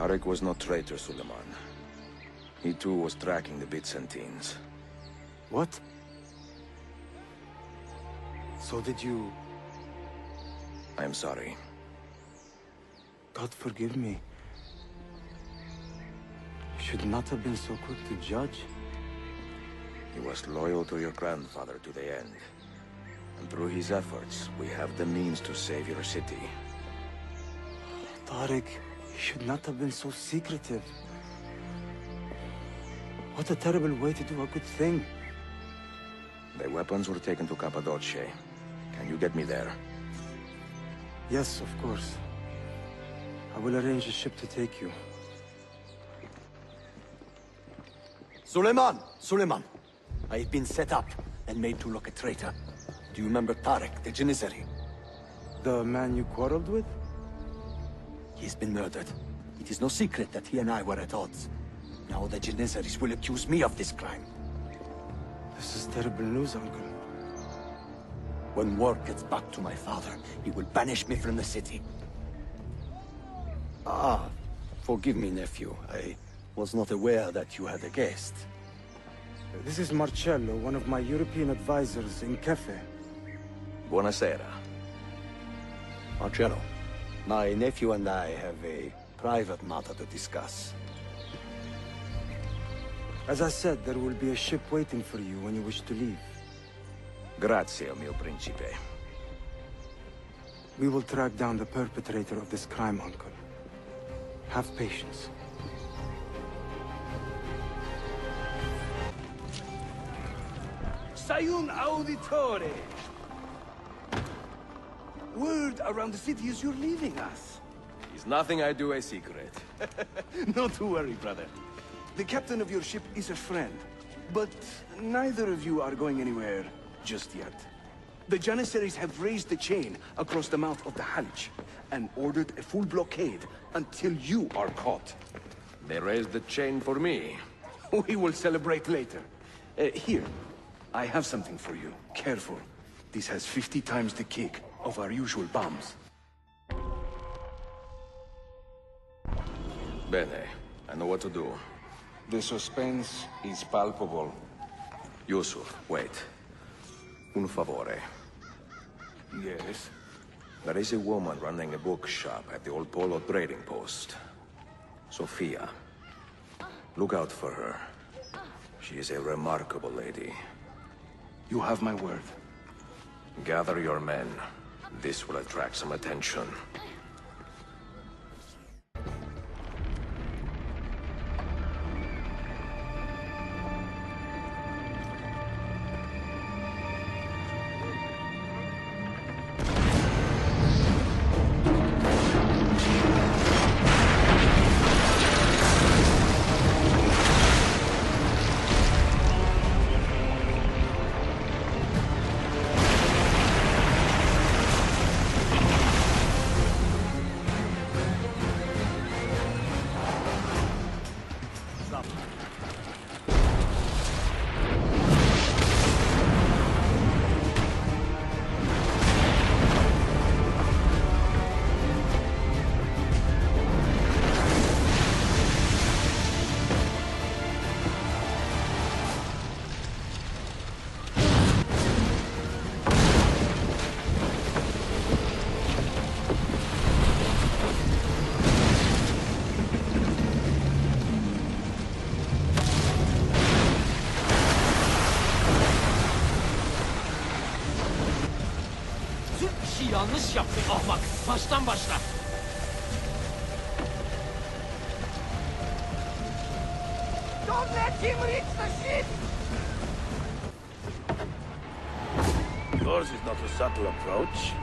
Tarek was no traitor, Suleiman. He too was tracking the Byzantines. What? So did you... I am sorry. God forgive me. You should not have been so quick to judge. He was loyal to your grandfather to the end. And through his efforts, we have the means to save your city. Tariq, you should not have been so secretive. What a terrible way to do a good thing. The weapons were taken to Cappadocia. Can you get me there? Yes, of course. I will arrange a ship to take you. Suleiman! Suleiman! I have been set up and made to look a traitor. Do you remember Tarek, the Janissary? The man you quarreled with? He has been murdered. It is no secret that he and I were at odds. Now the Janissaries will accuse me of this crime. This is terrible news, Uncle. When word gets back to my father, he will banish me from the city. Ah, forgive me, nephew. I was not aware that you had a guest. This is Marcello, one of my European advisors in Cafe. Buonasera. Marcello, my nephew and I have a private matter to discuss. As I said, there will be a ship waiting for you when you wish to leave. Grazie, mio principe. We will track down the perpetrator of this crime, Uncle. Have patience. Sayun Auditore! Word around the city is you're leaving us. Is nothing I do a secret. Not to worry, brother. The captain of your ship is a friend, but neither of you are going anywhere just yet. The Janissaries have raised the chain across the mouth of the Halic and ordered a full blockade until you are caught. They raised the chain for me. We will celebrate later. Here, I have something for you. Careful. This has 50 times the kick of our usual bombs. Bene. I know what to do. The suspense is palpable. Yusuf, wait. Un favore. Yes? There is a woman running a bookshop at the old Polo trading post. Sophia. Look out for her. She is a remarkable lady. You have my word. Gather your men. This will attract some attention. Yanlış yaptın ahmak. Baştan başla. Don't let him reach the ship! Yours is not a subtle approach.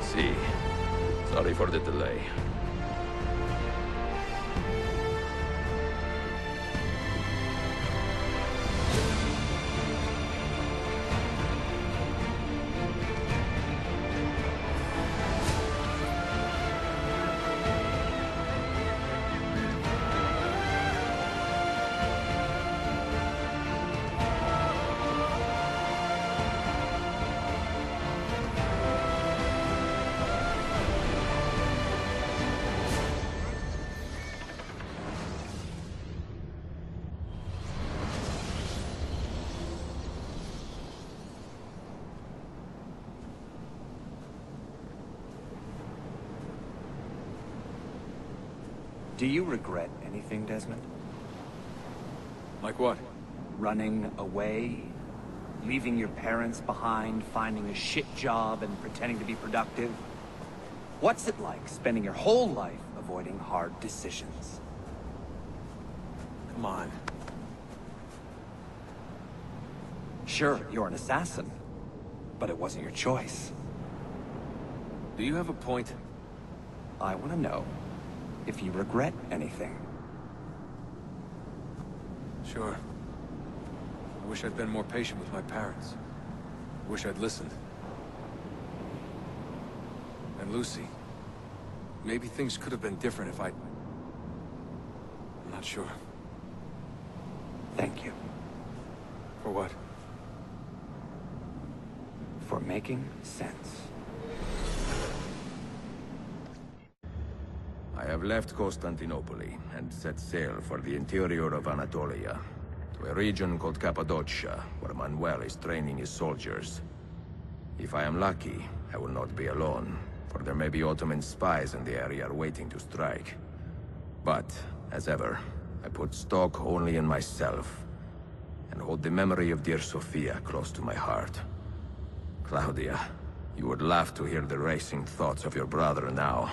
See. Sorry for the delay. Do you regret anything, Desmond? Like what? Running away? Leaving your parents behind, finding a shit job, and pretending to be productive? What's it like spending your whole life avoiding hard decisions? Come on. Sure, you're an assassin, but it wasn't your choice. Do you have a point? I want to know if you regret anything. Sure. I wish I'd been more patient with my parents. I wish I'd listened. And Lucy. Maybe things could have been different if I'm not sure. Thank you. For what? For making sense. I have left Constantinople and set sail for the interior of Anatolia, to a region called Cappadocia, where Manuel is training his soldiers. If I am lucky, I will not be alone, for there may be Ottoman spies in the area waiting to strike. But, as ever, I put stock only in myself, and hold the memory of dear Sophia close to my heart. Claudia, you would laugh to hear the racing thoughts of your brother now.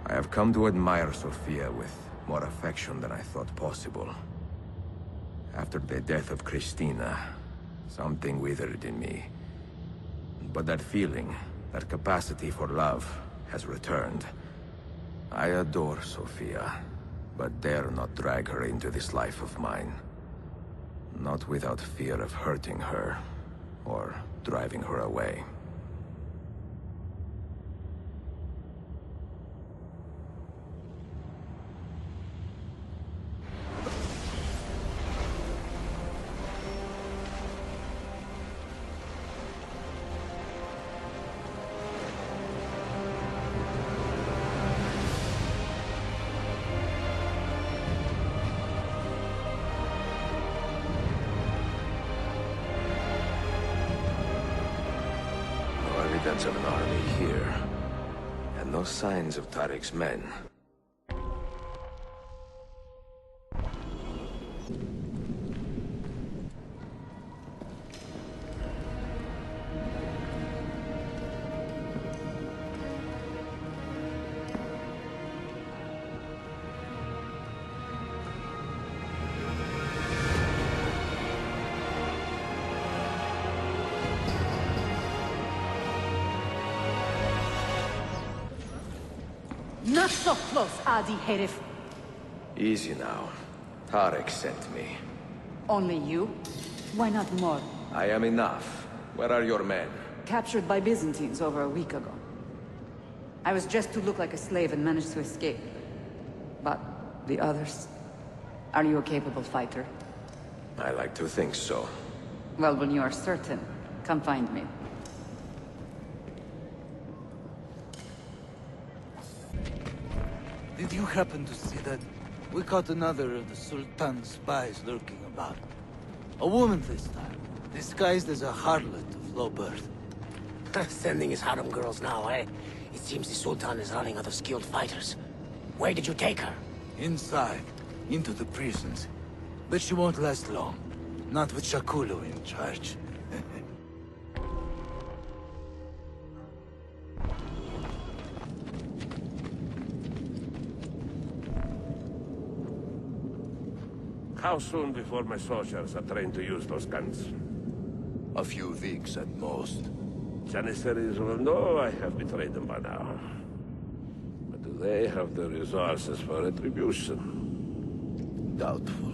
I have come to admire Sophia with more affection than I thought possible. After the death of Christina, something withered in me. But that feeling, that capacity for love, has returned. I adore Sophia, but dare not drag her into this life of mine. Not without fear of hurting her, or driving her away. Evidence of an army here, and no signs of Tariq's men. Not so close, Adi Herif. Easy now. Tariq sent me. Only you? Why not more? I am enough. Where are your men? Captured by Byzantines over a week ago. I was dressed to look like a slave and managed to escape. But the others? Are you a capable fighter? I like to think so. Well, when you are certain, come find me. Did you happen to see that? We caught another of the Sultan's spies lurking about. A woman this time, disguised as a harlot of low birth. Sending his harem girls now, eh? It seems the Sultan is running out of skilled fighters. Where did you take her? Inside, into the prisons. But she won't last long. Not with Shakulu in charge. How soon before my soldiers are trained to use those guns? A few weeks at most. Janissaries will know I have betrayed them by now. But do they have the resources for retribution? Doubtful.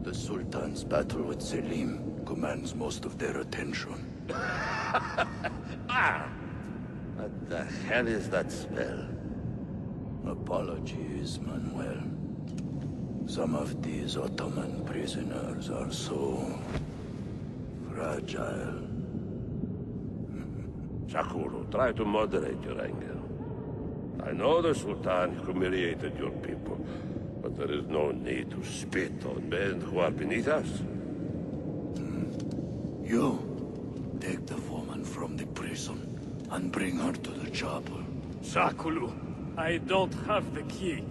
The Sultan's battle with Selim commands most of their attention. What the hell is that smell? Apologies, Manuel. Some of these Ottoman prisoners are so fragile. Shakulu, try to moderate your anger. I know the Sultan humiliated your people, but there is no need to spit on men who are beneath us. You, take the woman from the prison and bring her to the chapel. Shakulu, I don't have the key.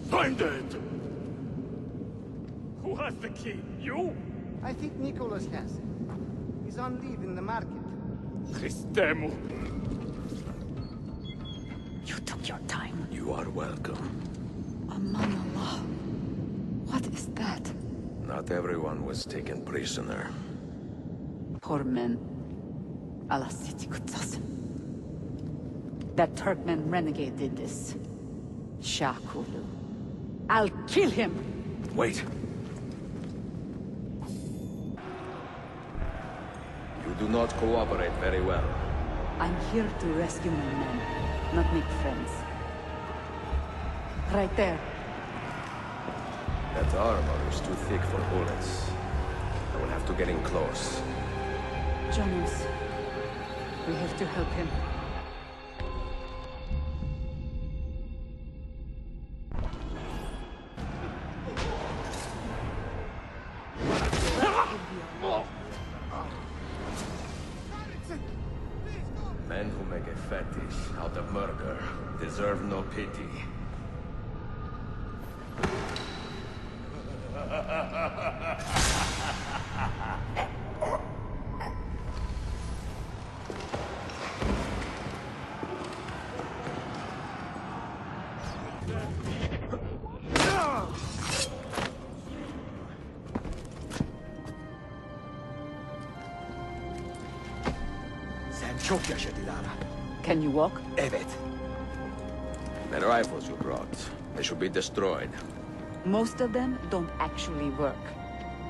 Find it! Who has the key? You? I think Nicholas has it. He's on leave in the market. Christemu. You took your time. You are welcome. Aman Allah. What is that? Not everyone was taken prisoner. Poor men. Allah Siti Kutsasem. That Turkmen renegade did this. Shah Kulu. I'll kill him! Wait. You do not cooperate very well. I'm here to rescue my men, not make friends. Right there. That armor is too thick for bullets. I will have to get in close. Jonas, we have to help him. Men who make a fetish out of murder deserve no pity. Sen çok yaşadı Lara. Can you walk? Evet. The rifles you brought, they should be destroyed. Most of them don't actually work.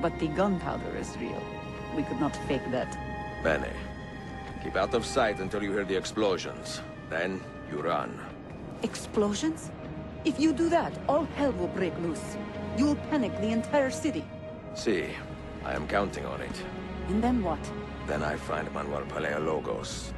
But the gunpowder is real. We could not fake that. Bene. Keep out of sight until you hear the explosions. Then, you run. Explosions? If you do that, all hell will break loose. You'll panic the entire city. See, I am counting on it. And then what? Then I find Manuel Paleologos.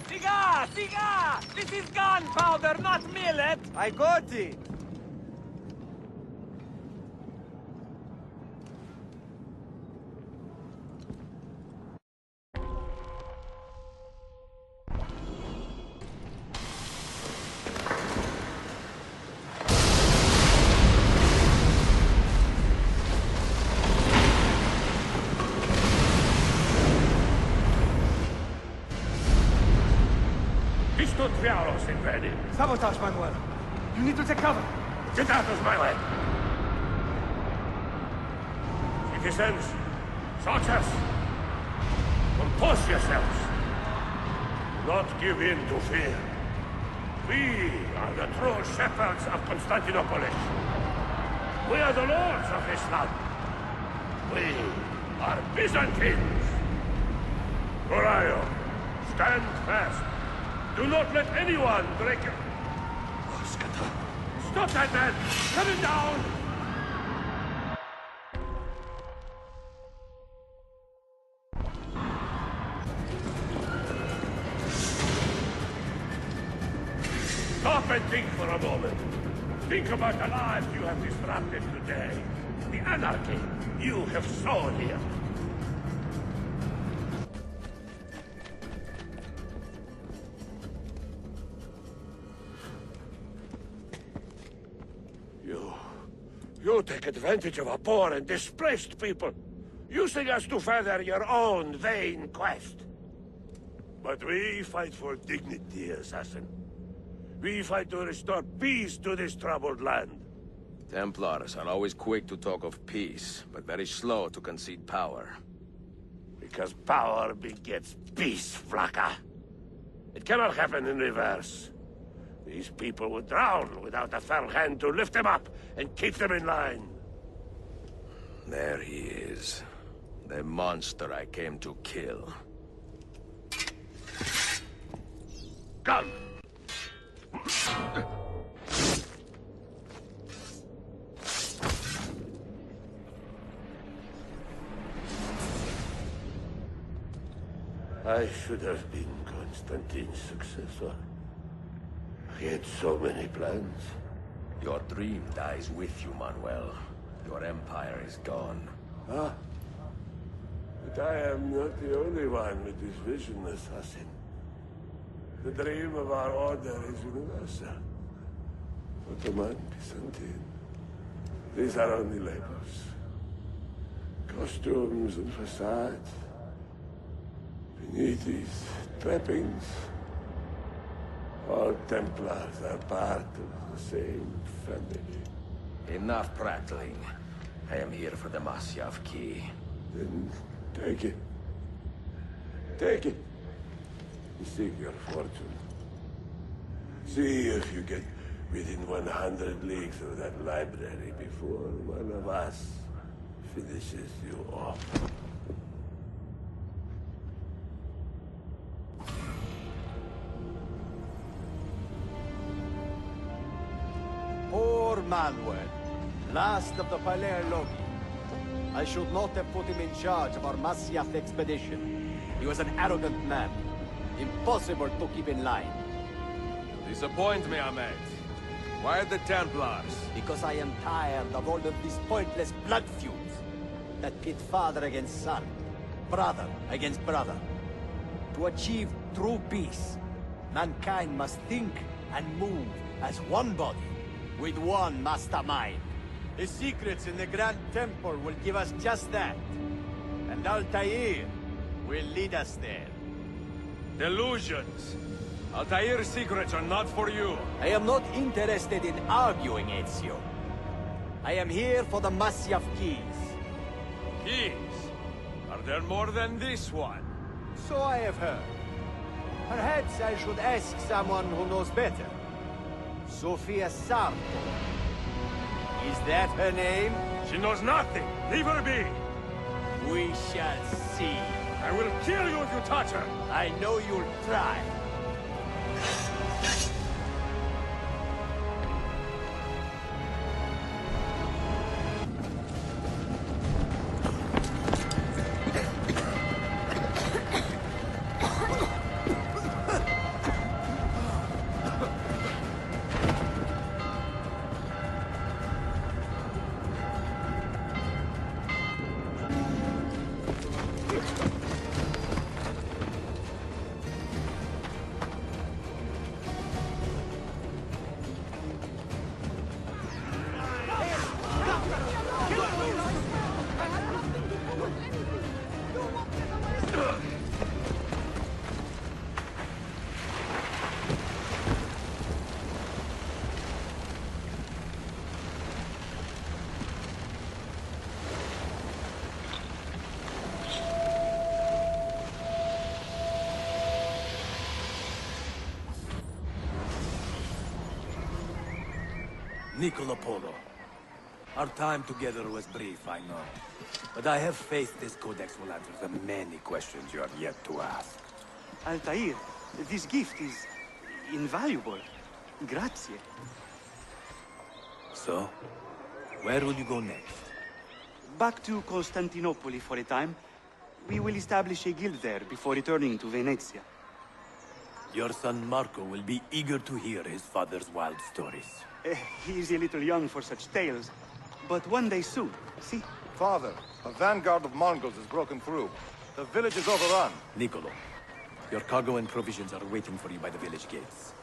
Siga! Siga! This is gunpowder, not millet! I got it! Visto Triaros in Veni. Sabotage, Manuel. You need to take cover. Get out of my way! Citizens, soldiers, compose yourselves. Do not give in to fear. We are the true shepherds of Constantinopolis. We are the lords of Islam. We are Byzantines. Gorion, stand fast. Do not let anyone break your... Stop that man! Cut him down! Stop and think for a moment. Think about the lives you have disrupted today. The anarchy you have sown here. You take advantage of our poor and displaced people, using us to further your own vain quest. But we fight for dignity, assassin. We fight to restore peace to this troubled land. Templars are always quick to talk of peace, but very slow to concede power. Because power begets peace, Flaka. It cannot happen in reverse. These people would drown without a firm hand to lift them up and keep them in line. There he is. The monster I came to kill. Come! I should have been Constantine's successor. He had so many plans. Your dream dies with you, Manuel. Your empire is gone. Ah. But I am not the only one with this vision, assassin. The dream of our order is universal. Ottoman, Byzantine. These are only labels. Costumes and facades. Beneath these trappings, all Templars are part of the same family. Enough prattling. I am here for the Masyaf key. Then take it. Take it. Seek your fortune. See if you get within 100 leagues of that library before one of us finishes you off. Poor Manuel, last of the Palerlogi. I should not have put him in charge of our Masyaf expedition. He was an arrogant man. Impossible to keep in line. Disappoint me, Ahmed. Why the Templars? Because I am tired of all of these pointless blood feuds that pit father against son, brother against brother. To achieve true peace, mankind must think and move as one body, with one mastermind. The secrets in the Grand Temple will give us just that. And Altair will lead us there. Delusions! Altair's secrets are not for you. I am not interested in arguing, Ezio. I am here for the Masyaf keys. Keys? Are there more than this one? So I have heard. Perhaps I should ask someone who knows better. Sofia Sarto. Is that her name? She knows nothing. Leave her be. We shall see. I will kill you if you touch her. I know you'll try. Niccolo Polo. Our time together was brief, I know. But I have faith this codex will answer the many questions you have yet to ask. Altair, this gift is invaluable. Grazie. So, where will you go next? Back to Constantinople for a time. We will establish a guild there before returning to Venezia. Your son Marco will be eager to hear his father's wild stories. He is a little young for such tales, but one day soon, see? Father, a vanguard of Mongols has broken through. The village is overrun. Niccolo, your cargo and provisions are waiting for you by the village gates.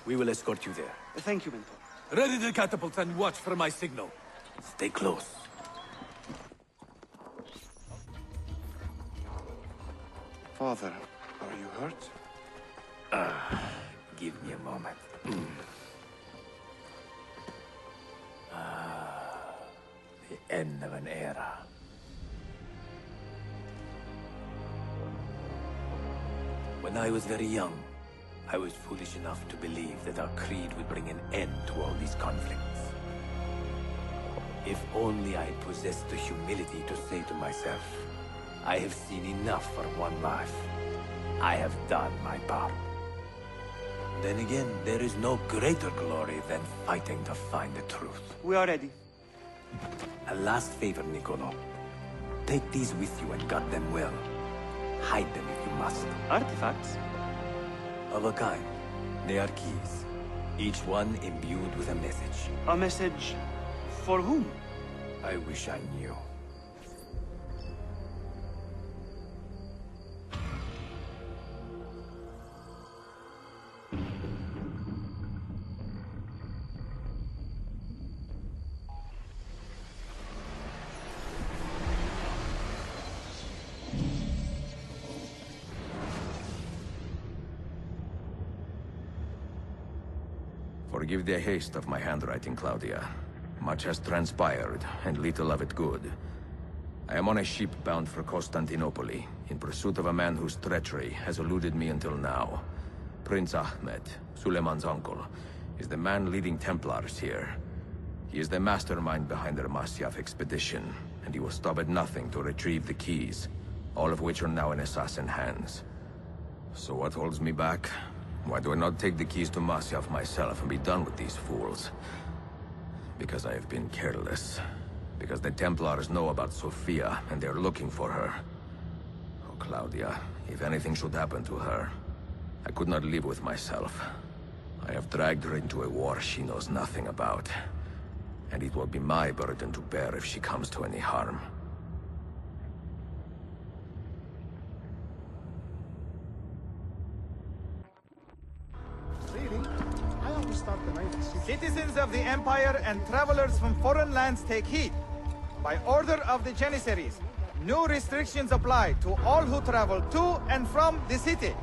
We will escort you there. Thank you, Mentor. Ready the catapults and watch for my signal. Stay close. Father, are you hurt? Give me a moment. The end of an era. When I was very young, I was foolish enough to believe that our creed would bring an end to all these conflicts. If only I had possessed the humility to say to myself, I have seen enough for one life. I have done my part. Then again, there is no greater glory than fighting to find the truth. We are ready. A last favor, Niccolo. Take these with you and guard them well. Hide them if you must. Artifacts? Of a kind. They are keys. Each one imbued with a message. A message for whom? I wish I knew. Forgive the haste of my handwriting, Claudia. Much has transpired, and little of it good. I am on a ship bound for Constantinople, in pursuit of a man whose treachery has eluded me until now. Prince Ahmed, Suleiman's uncle, is the man leading Templars here. He is the mastermind behind their Masyaf expedition, and he will stop at nothing to retrieve the keys, all of which are now in assassin hands. So what holds me back? Why do I not take the keys to Masyaf myself and be done with these fools? Because I have been careless. Because the Templars know about Sophia, and they're looking for her. Oh, Claudia, if anything should happen to her, I could not live with myself. I have dragged her into a war she knows nothing about. And it will be my burden to bear if she comes to any harm. Citizens of the Empire and travelers from foreign lands take heed. By order of the Janissaries, new restrictions apply to all who travel to and from the city.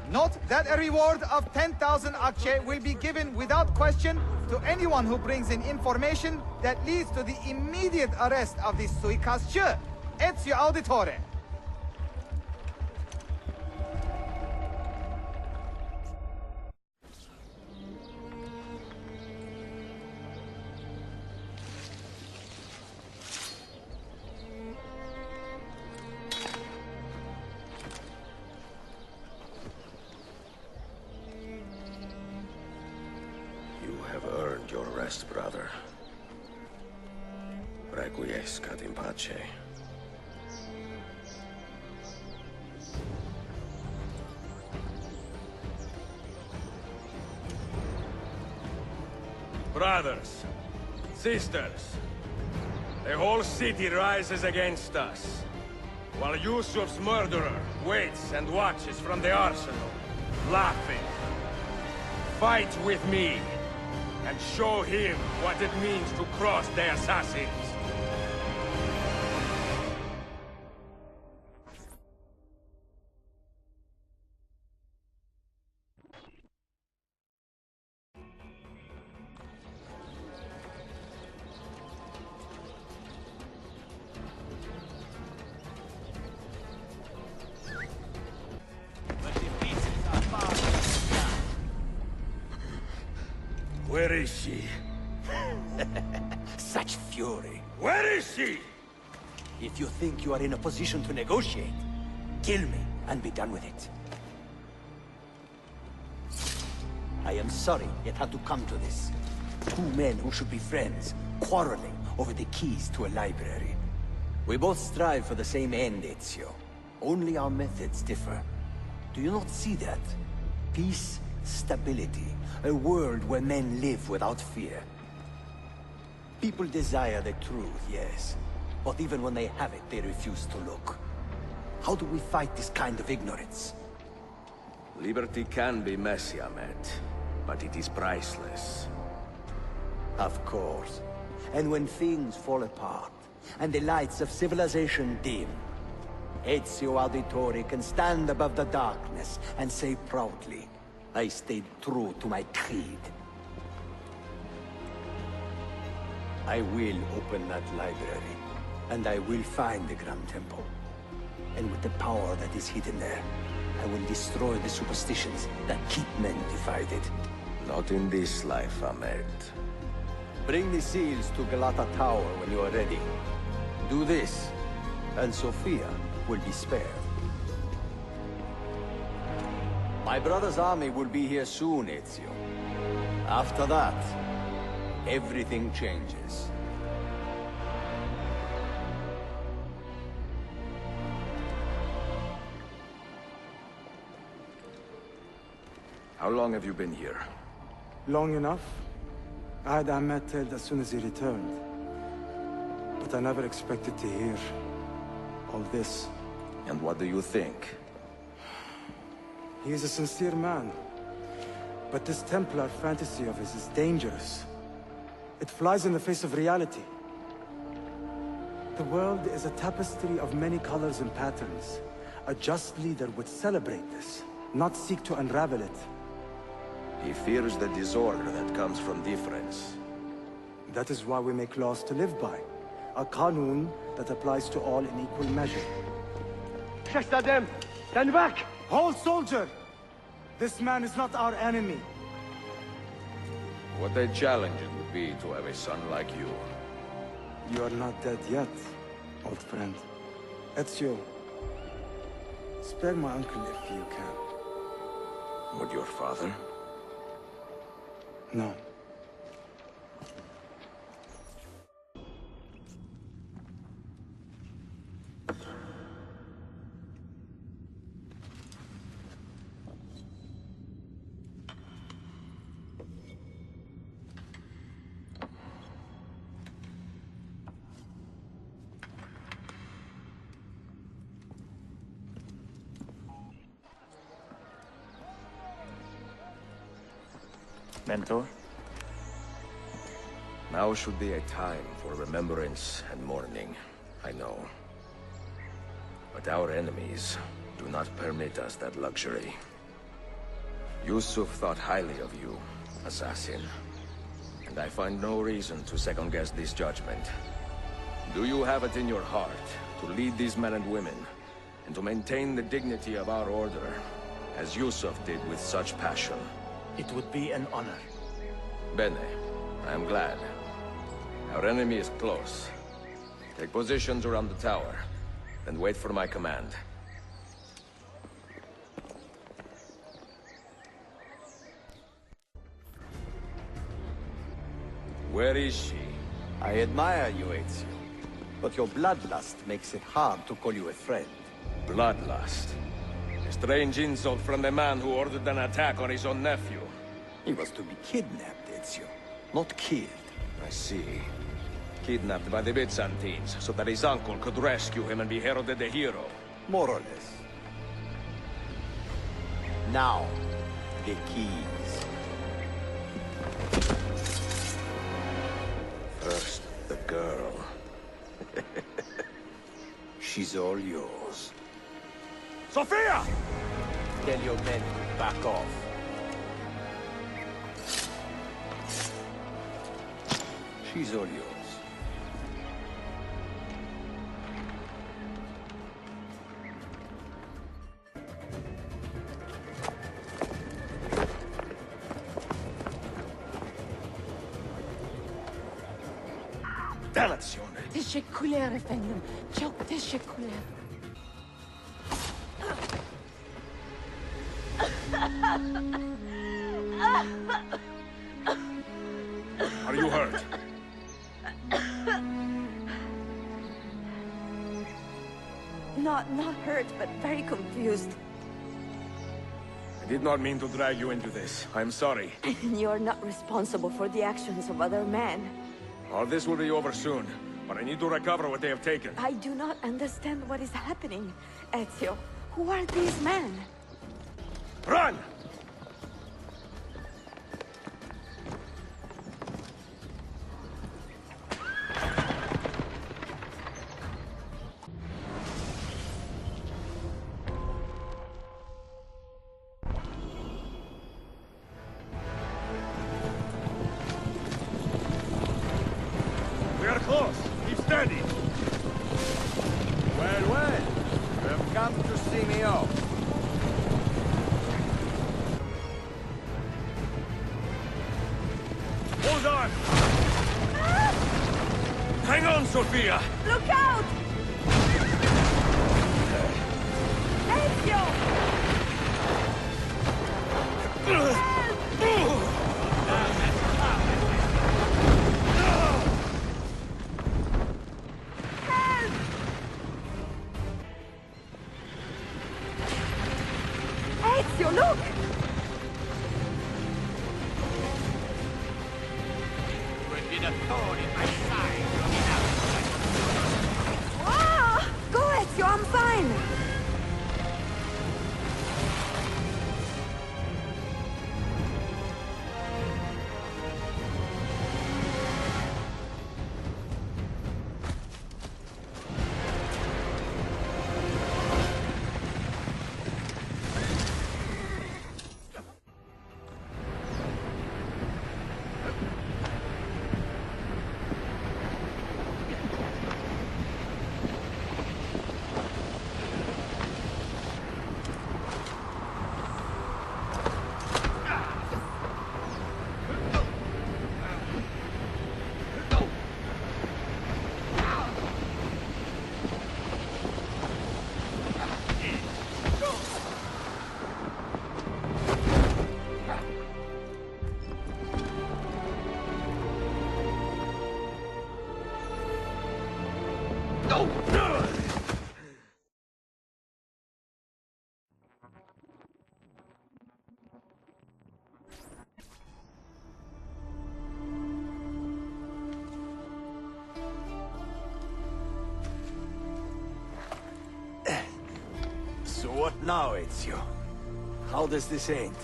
Note that a reward of 10,000 akçe will be given without question to anyone who brings in information that leads to the immediate arrest of the suikastçı, Ezio Auditore. Your rest, brother. Requiescat in pace. Brothers, sisters, the whole city rises against us, while Yusuf's murderer waits and watches from the arsenal, laughing. Fight with me, and show him what it means to cross the assassins. Where is she? Such fury. Where is she? If you think you are in a position to negotiate, kill me and be done with it. I am sorry it had to come to this. Two men who should be friends, quarreling over the keys to a library. We both strive for the same end, Ezio. Only our methods differ. Do you not see that? Peace, stability, a world where men live without fear. People desire the truth, yes. But even when they have it, they refuse to look. How do we fight this kind of ignorance? Liberty can be messy, Ahmed, but it is priceless. Of course. And when things fall apart, and the lights of civilization dim, Ezio Auditore can stand above the darkness and say proudly, I stayed true to my creed. I will open that library, and I will find the Grand Temple. And with the power that is hidden there, I will destroy the superstitions that keep men divided. Not in this life, Ahmed. Bring the seals to Galata Tower when you are ready. Do this, and Sophia will be spared. My brother's army will be here soon, Ezio. After that, everything changes. How long have you been here? Long enough. I had Ahmed killed as soon as he returned. But I never expected to hear all this. And what do you think? He is a sincere man. But this Templar fantasy of his is dangerous. It flies in the face of reality. The world is a tapestry of many colors and patterns. A just leader would celebrate this, not seek to unravel it. He fears the disorder that comes from difference. That is why we make laws to live by. A Qanun that applies to all in equal measure. Shahzadem, stand back! Hold, soldier! This man is not our enemy. What a challenge it would be to have a son like you. You are not dead yet, old friend. Ezio, spare my uncle if you can. Would your father? No. Mentor? Now should be a time for remembrance and mourning, I know. But our enemies do not permit us that luxury. Yusuf thought highly of you, assassin. And I find no reason to second-guess this judgment. Do you have it in your heart to lead these men and women, and to maintain the dignity of our order, as Yusuf did with such passion? It would be an honor. Bene. I am glad. Our enemy is close. Take positions around the tower, and wait for my command. Where is she? I admire you, Ezio. But your bloodlust makes it hard to call you a friend. Bloodlust? A strange insult from the man who ordered an attack on his own nephew. He was to be kidnapped, Ezio, not killed. I see. Kidnapped by the Byzantines, so that his uncle could rescue him and be heralded a hero. More or less. Now, the keys. First, the girl. She's all yours. Sophia! Tell your men to back off. She's all yours. Danazione! Teşekkürler efendim. Çok teşekkürler. Are you hurt? Not hurt, but very confused. I did not mean to drag you into this. I'm sorry. You're not responsible for the actions of other men. All this will be over soon, but I need to recover what they have taken. I do not understand what is happening, Ezio. Who are these men? Run! We are close. Keep steady. Well, well. You have come to see me off. Hold on! Hang on, Sophia! Look out! Ezio! Ezio, look! So what now, Ezio? How does this end?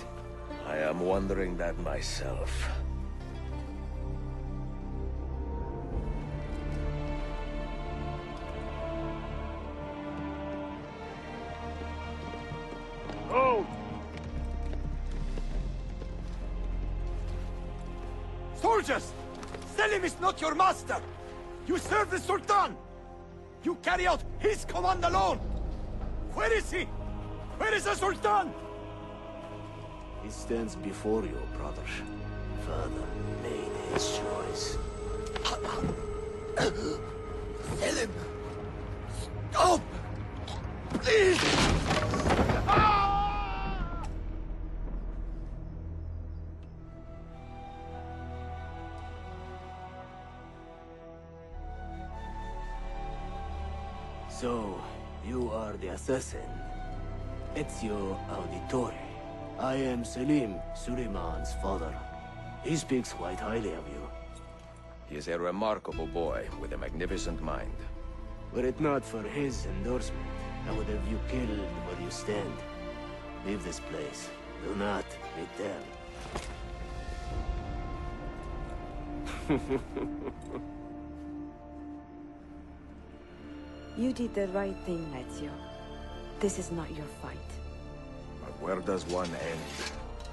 I am wondering that myself. Oh! Soldiers! Selim is not your master! You serve the Sultan! You carry out his command alone! Where is he? Where is the Sultan? He stands before you, brother. Father made his choice. Selim! Stop! Please! So, you are the assassin. Ezio Auditore. I am Selim, Suleiman's father. He speaks quite highly of you. He is a remarkable boy with a magnificent mind. Were it not for his endorsement, I would have you killed where you stand. Leave this place. Do not return. You did the right thing, Ezio. This is not your fight. But where does one end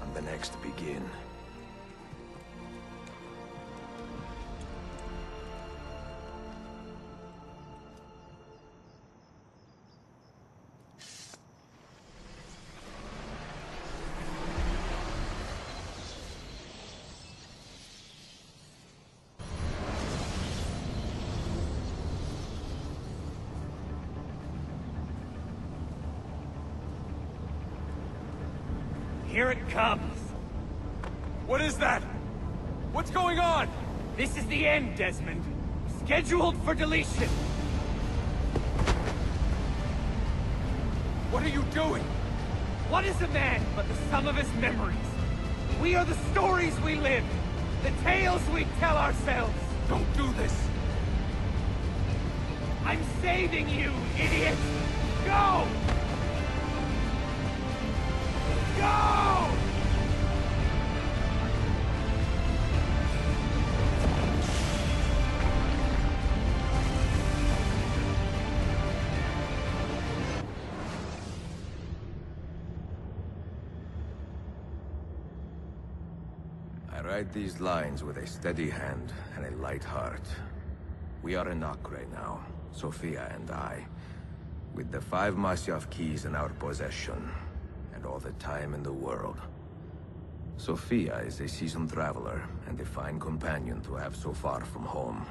and the next begin? Here it comes! What is that? What's going on? This is the end, Desmond. Scheduled for deletion. What are you doing? What is a man but the sum of his memories? We are the stories we live, the tales we tell ourselves. Don't do this! I'm saving you, idiot! Go! Go! I write these lines with a steady hand and a light heart. We are in Acre now, Sofia and I, with the 5 Masyaf keys in our possession, and all the time in the world. Sofia is a seasoned traveler, and a fine companion to have so far from home.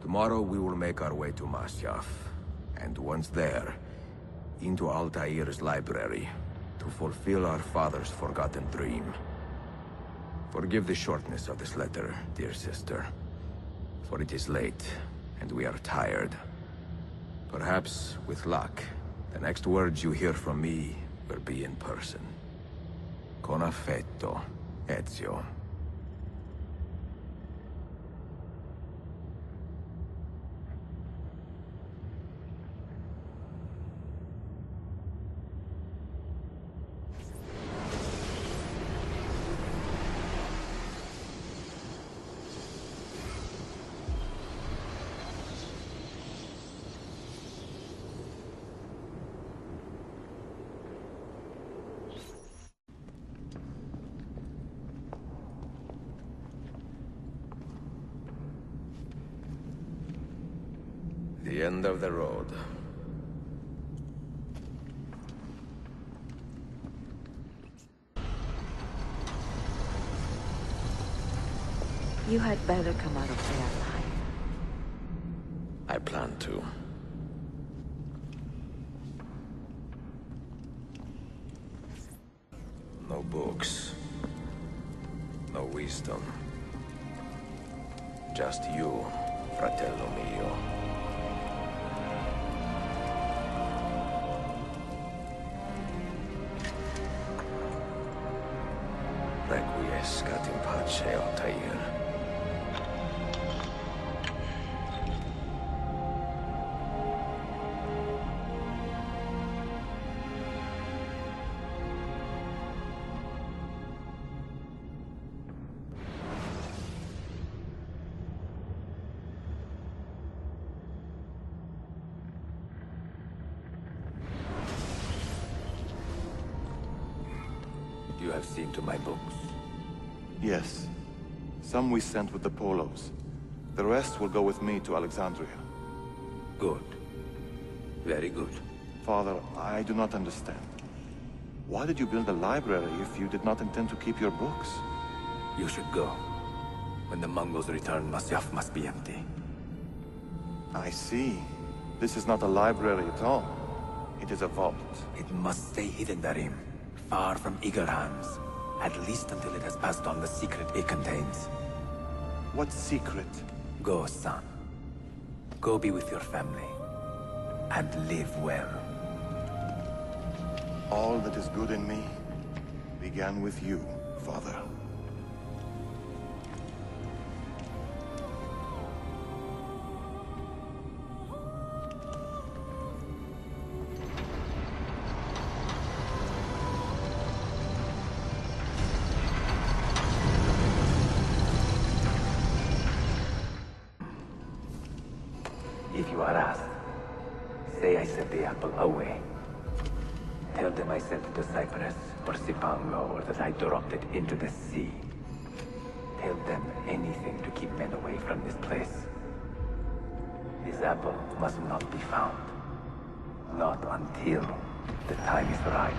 Tomorrow we will make our way to Masyaf, and once there, into Altair's library, to fulfill our father's forgotten dream. Forgive the shortness of this letter, dear sister, for it is late, and we are tired. Perhaps, with luck, the next words you hear from me will be in person. Con affetto, Ezio. The end of the road. You had better come out of there alive. I plan to. No books. No wisdom. Just you, fratello mio. have seen to my books? Yes. Some we sent with the Polos. The rest will go with me to Alexandria. Good. Very good. Father, I do not understand. Why did you build a library if you did not intend to keep your books? You should go. When the Mongols return, Masyaf must be empty. I see. This is not a library at all. It is a vault. It must stay hidden, Darim. Far from eager hands. At least until it has passed on the secret it contains. What secret? Go, son. Go be with your family. And live well. All that is good in me began with you, Father. If you are asked, say I sent the apple away. Tell them I sent it to Cyprus or Cipango, or that I dropped it into the sea. Tell them anything to keep men away from this place. This apple must not be found. Not until the time is right.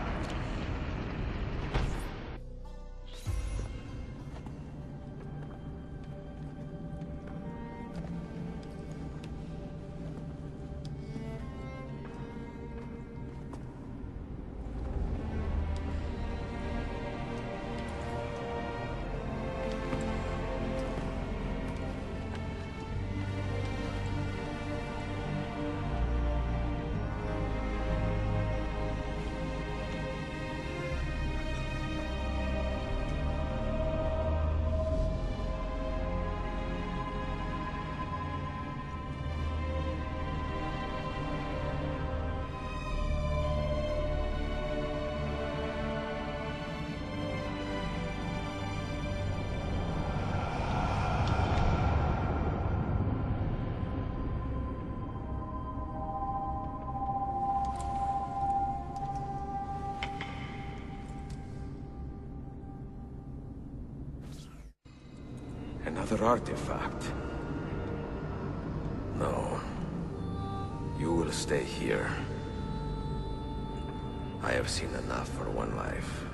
Another artifact. No. You will stay here. I have seen enough for one life.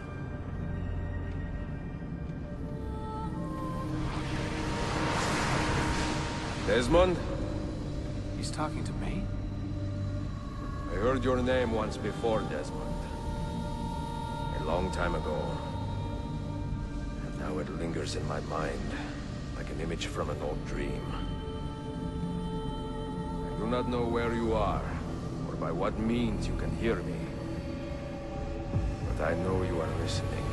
Desmond? He's talking to me? I heard your name once before, Desmond. A long time ago. And now it lingers in my mind, like an image from an old dream. I do not know where you are, or by what means you can hear me. But I know you are listening.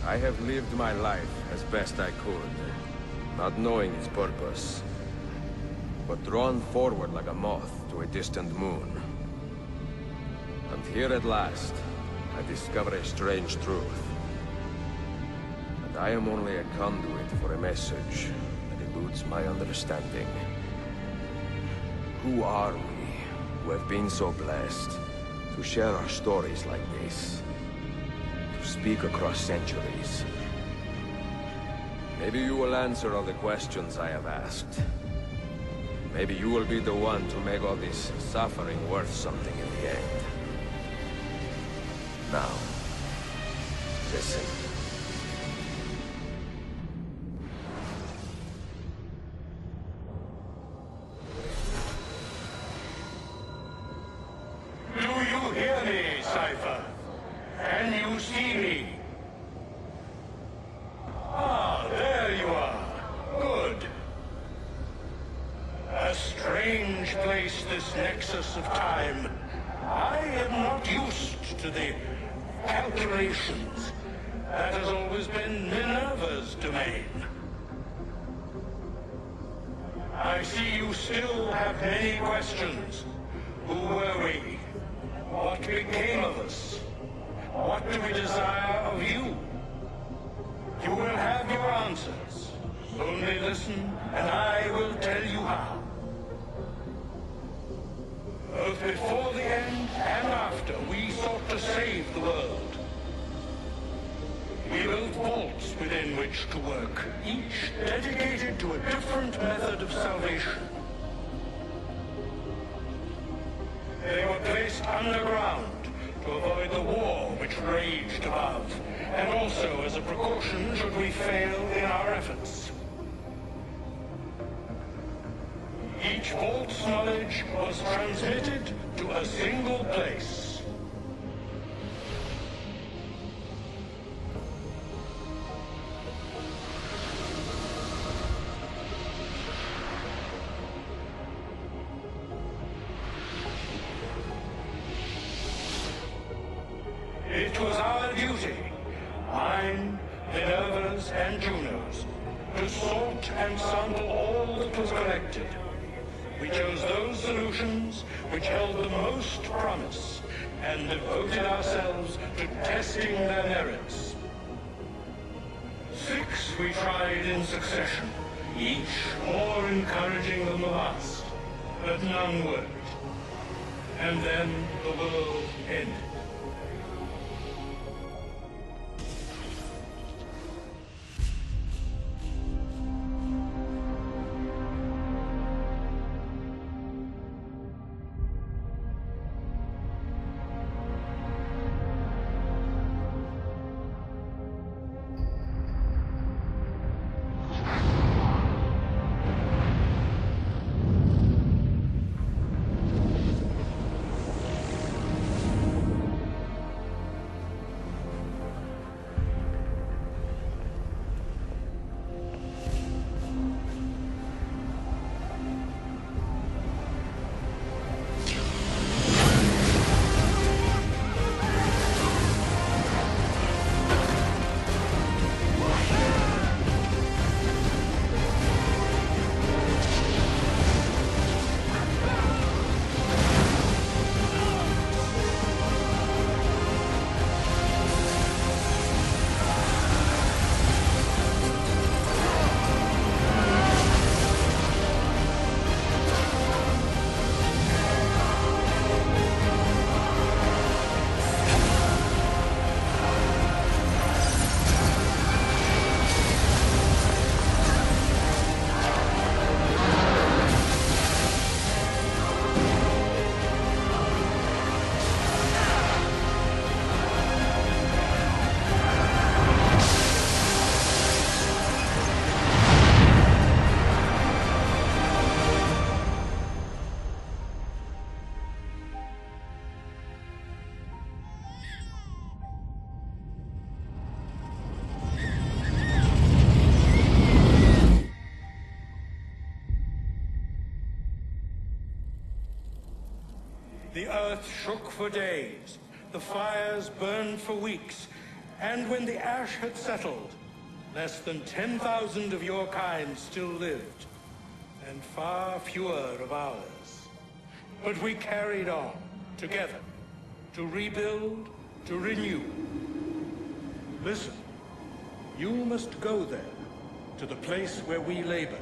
I have lived my life as best I could, not knowing its purpose, but drawn forward like a moth to a distant moon. And here at last, I discover a strange truth. And I am only a conduit for a message that eludes my understanding. Who are we, who have been so blessed to share our stories like this? Speak across centuries. Maybe you will answer all the questions I have asked. Maybe you will be the one to make all this suffering worth something in the end. Now, listen. Do you hear me, Cypher? Can you see me? Ah, there you are. Good. A strange place, this nexus of time. I am not used to the calculations. That has always been Minerva's domain. I see you still have many questions. Who were we? What became of us? What do we desire of you? You will have your answers. Only listen, and I will tell you how. Both before the end and after, we sought to save the world. We built vaults within which to work, each dedicated to a different method of salvation. They were placed underground to avoid the war which raged above, and also as a precaution should we fail in our efforts. Each vault's knowledge was transmitted to a single place. It was our duty, mine, Minerva's, and Juno's, to sort and sample all that was collected. We chose those solutions which held the most promise, and devoted ourselves to testing their merits. 6 we tried in succession, each more encouraging than the last, but none worked. And then the world ended. The earth shook for days, the fires burned for weeks, and when the ash had settled, less than 10,000 of your kind still lived, and far fewer of ours. But we carried on, together, to rebuild, to renew. Listen, you must go there, to the place where we labored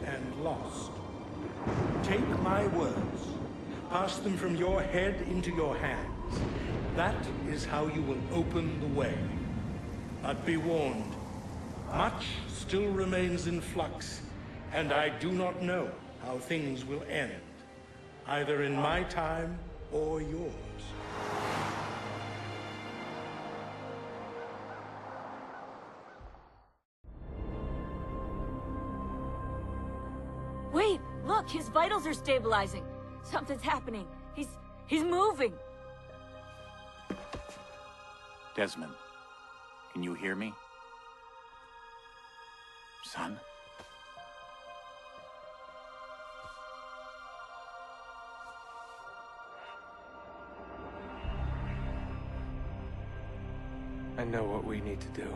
and lost. Take my words. Pass them from your head into your hands. That is how you will open the way. But be warned, much still remains in flux, and I do not know how things will end, either in my time or yours. Wait, look, his vitals are stabilizing. Something's happening. He's moving. Desmond, can you hear me? Son? I know what we need to do.